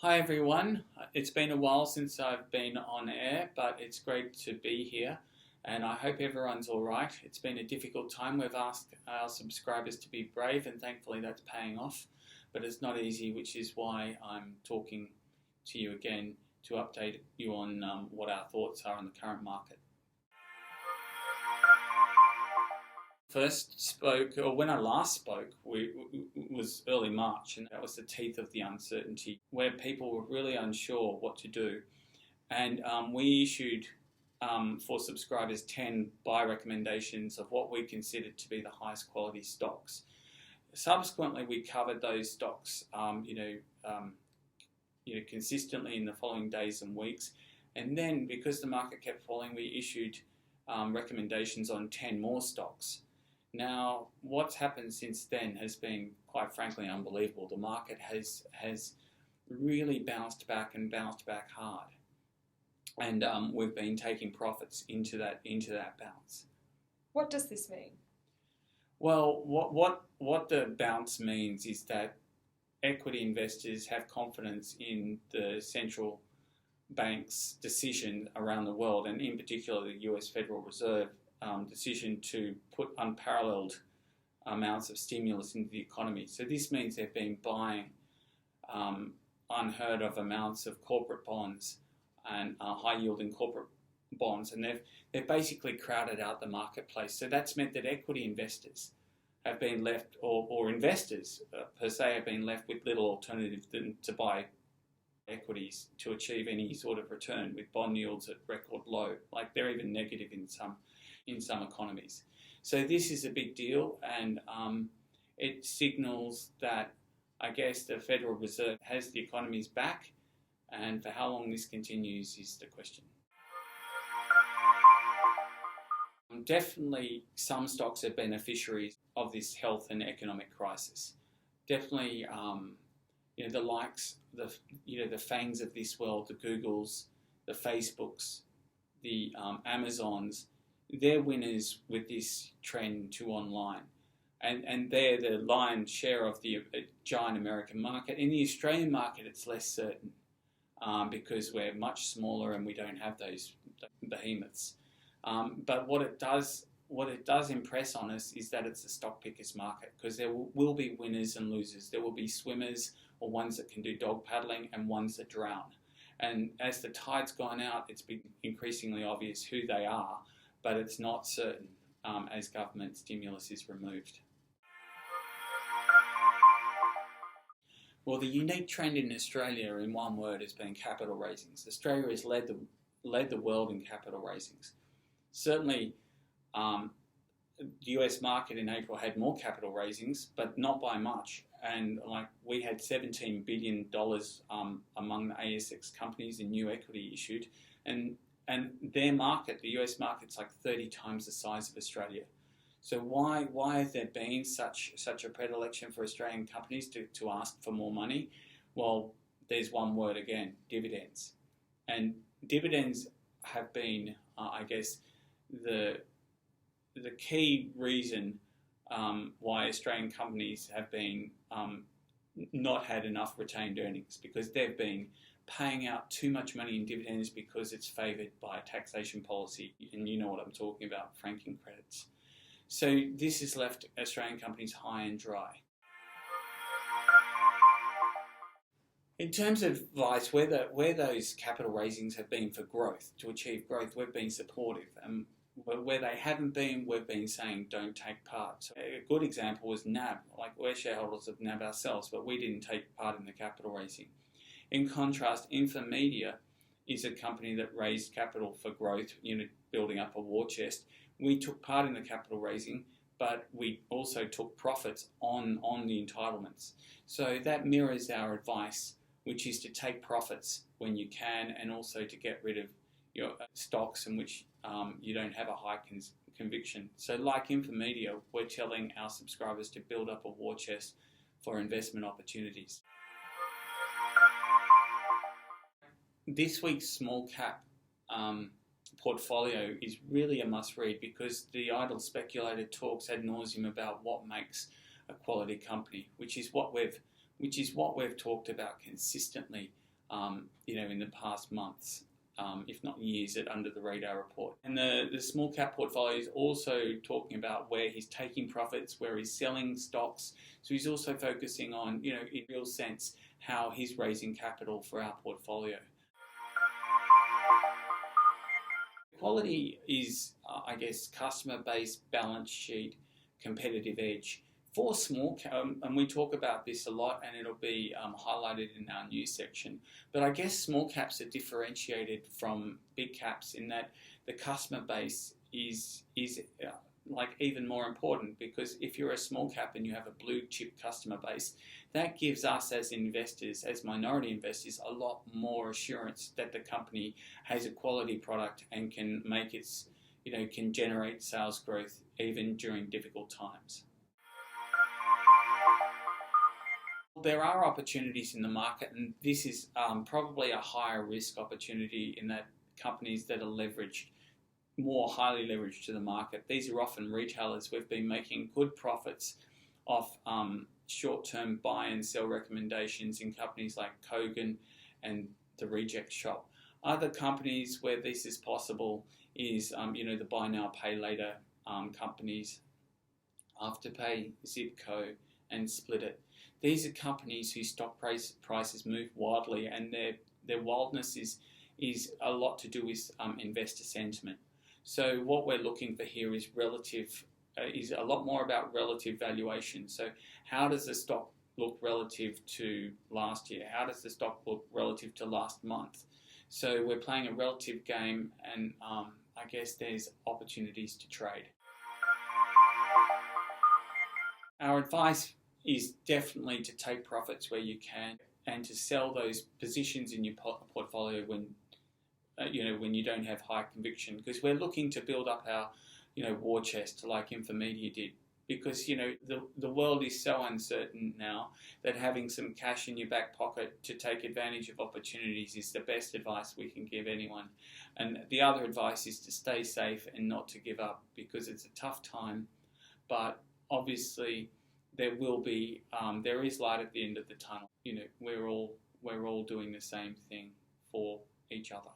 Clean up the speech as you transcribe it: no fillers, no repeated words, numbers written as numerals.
Hi everyone, it's been a while since I've been on air, but it's great to be here and I hope everyone's alright. It's been a difficult time. We've asked our subscribers to be brave and thankfully that's paying off, but it's not easy, which is why I'm talking to you again to update you on what our thoughts are on the current market. When I last spoke, was early March, and that was the teeth of the uncertainty, where people were really unsure what to do. And we issued for subscribers 10 buy recommendations of what we considered to be the highest quality stocks. Subsequently, we covered those stocks, consistently in the following days and weeks. And then, because the market kept falling, we issued recommendations on 10 more stocks. Now, what's happened since then has been, quite frankly, unbelievable. The market has really bounced back hard, and we've been taking profits into that bounce. What does this mean? Well, what the bounce means is that equity investors have confidence in the central bank's decision around the world, and in particular the US Federal Reserve decision to put unparalleled amounts of stimulus into the economy. So this means they've been buying unheard of amounts of corporate bonds and high-yielding corporate bonds, and they've basically crowded out the marketplace. So that's meant that equity investors have been left, or investors per se, have been left with little alternative than to buy equities to achieve any sort of return, with bond yields at record low. Like, they're even negative in some economies. So this is a big deal, and it signals that, I guess, the Federal Reserve has the economy's back, and for how long this continues is the question. Definitely some stocks are beneficiaries of this health and economic crisis. Definitely the likes, the FANGs of this world, the Googles, the Facebooks, the Amazons, they're winners with this trend to online. And they're the lion's share of the giant American market. In the Australian market, it's less certain because we're much smaller and we don't have those behemoths. But what it does impress on us is that it's a stock picker's market, because there will be winners and losers. There will be swimmers, or ones that can do dog paddling, and ones that drown. And as the tide's gone out, it's been increasingly obvious who they are, but it's not certain as government stimulus is removed. Well, the unique trend in Australia, in one word, has been capital raisings. Australia has led the world in capital raisings. Certainly, the US market in April had more capital raisings, but not by much. And we had $17 billion among the ASX companies in new equity issued, and their market, the US market's like 30 times the size of Australia. So why has there been such a predilection for Australian companies to ask for more money? Well, there's one word again: dividends. And dividends have been, I guess, the key reason why Australian companies have been not had enough retained earnings, because they've been paying out too much money in dividends because it's favoured by taxation policy, and you know what I'm talking about, franking credits. So this has left Australian companies high and dry. In terms of advice, where those capital raisings have been for growth, to achieve growth, we've been supportive. Where they haven't been, we've been saying don't take part. So a good example was NAB. We're shareholders of NAB ourselves, but we didn't take part in the capital raising. In contrast, Infomedia is a company that raised capital for growth, building up a war chest. We took part in the capital raising, but we also took profits on the entitlements. So that mirrors our advice, which is to take profits when you can, and also to get rid of your stocks in which you don't have a high conviction. So like Infomedia, we're telling our subscribers to build up a war chest for investment opportunities. This week's small cap portfolio is really a must-read, because the idle speculator talks ad nauseum about what makes a quality company, which is what we've talked about consistently in the past months, if not years, at Under the Radar report. And the small cap portfolio is also talking about where he's taking profits, where he's selling stocks. So he's also focusing on, in real sense, how he's raising capital for our portfolio. Quality is, I guess, customer base, balance sheet, competitive edge. For small cap, and we talk about this a lot, and it'll be highlighted in our news section, but I guess small caps are differentiated from big caps in that the customer base is like even more important, because if you're a small cap and you have a blue chip customer base, that gives us as investors, as minority investors, a lot more assurance that the company has a quality product and can make its, can generate sales growth even during difficult times. There are opportunities in the market, and this is probably a higher risk opportunity in that companies that are leveraged, more highly leveraged to the market. These are often retailers. We've been making good profits off short-term buy and sell recommendations in companies like Kogan and the Reject Shop. Other companies where this is possible is, the buy now, pay later companies, Afterpay, Zipco, and Split It. These are companies whose stock prices move wildly, and their wildness is a lot to do with investor sentiment. So what we're looking for here is is a lot more about relative valuation. So how does the stock look relative to last year? How does the stock look relative to last month? So we're playing a relative game, and I guess there's opportunities to trade. Our advice is definitely to take profits where you can, and to sell those positions in your portfolio when you don't have high conviction, because we're looking to build up our war chest like Infomedia did, because the world is so uncertain now that having some cash in your back pocket to take advantage of opportunities is the best advice we can give anyone. And the other advice is to stay safe and not to give up, because it's a tough time, but obviously there is light at the end of the tunnel. We're all doing the same thing for each other.